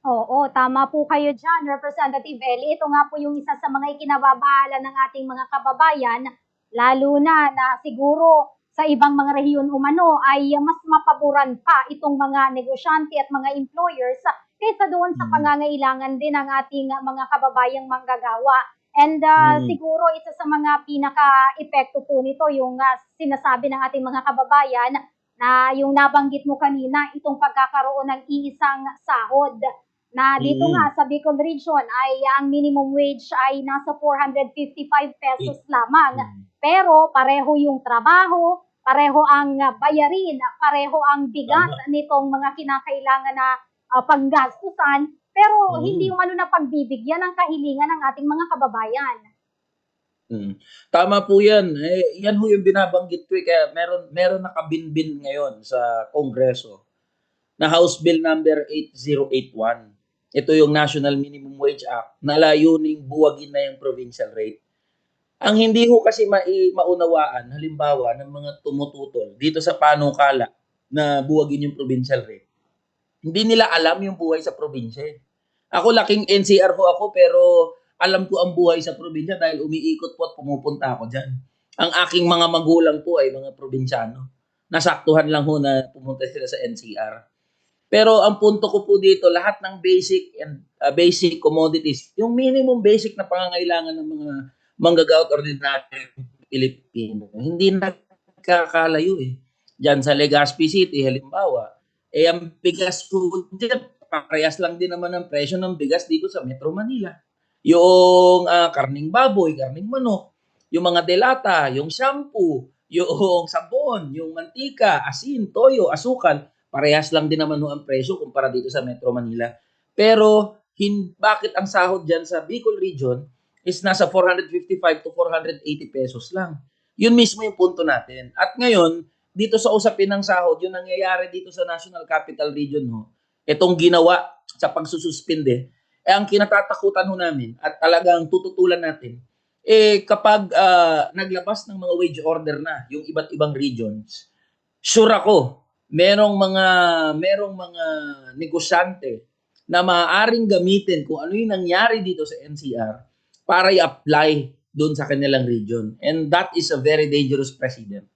Oo, tama po kayo diyan, Representative Ellie. Ito nga po yung isa sa mga ikinababahala ng ating mga kababayan, lalo na siguro sa ibang mga rehiyon umano ay mas mapaboran pa itong mga negosyante at mga employers kaysa doon sa Mm. pangangailangan din ng ating mga kababayang manggagawa. And Mm. siguro isa sa mga pinaka-epekto po nito yung sinasabi ng ating mga kababayan na yung nabanggit mo kanina, itong pagkakaroon ng iisang sahod na dito nga Mm. sa Bicol Region ay ang minimum wage ay nasa 455 pesos Eh, lamang. mm. Pero pareho yung trabaho, pareho ang bayarin, pareho ang bigat Tama. nitong mga kinakailangan na panggastusan, pero hindi Mm. yung ano na pagbibigyan ng kahilingan ng ating mga kababayan. Mm. Tama po 'yan. Eh, 'yan ho yung binabanggit ko, eh, kaya meron nakabinbin ngayon sa Kongreso na House Bill number 8081. Ito yung National Minimum Wage Act na layuning buwagin na yung provincial rate. Ang hindi ho kasi maunawaan halimbawa ng mga tumututol dito sa panukala na buwagin yung provincial rate, hindi nila alam yung buhay sa probinsya, eh. Ako laking NCR ho ako pero alam ko ang buhay sa probinsya dahil umiikot po at pumupunta ako diyan. Ang aking mga magulang po ay mga probinsyano. Nasaktuhan lang ho na pumunta sila sa NCR. Pero ang punto ko po dito, lahat ng basic commodities, yung minimum basic na pangangailangan ng mga manggagawa at ordinaryong Pilipino, hindi nagkakalayo, eh. Diyan sa Legazpi City halimbawa, eh, ang bigas po diyan parehas lang din naman ang presyo ng bigas dito sa Metro Manila. Yung, karneng baboy, karneng manok, yung mga delata, yung shampoo, yung sabon, yung mantika, asin, toyo, asukal, parehas lang din naman ho ang presyo kumpara dito sa Metro Manila. Pero bakit ang sahod diyan sa Bicol Region is nasa 455 to 480 pesos lang. Yun mismo yung punto natin. At ngayon, dito sa usapin ng sahod, yung nangyayari dito sa National Capital Region ho, itong ginawa sa pagsususpinde, eh ang kinatatakutan ho namin at talagang tututulan natin, eh kapag naglabas ng mga wage order na yung iba't ibang regions, sure ako merong mga negosyante na maaaring gamitin kung ano yung nangyari dito sa NCR para i-apply doon sa kanilang region. And that is a very dangerous precedent.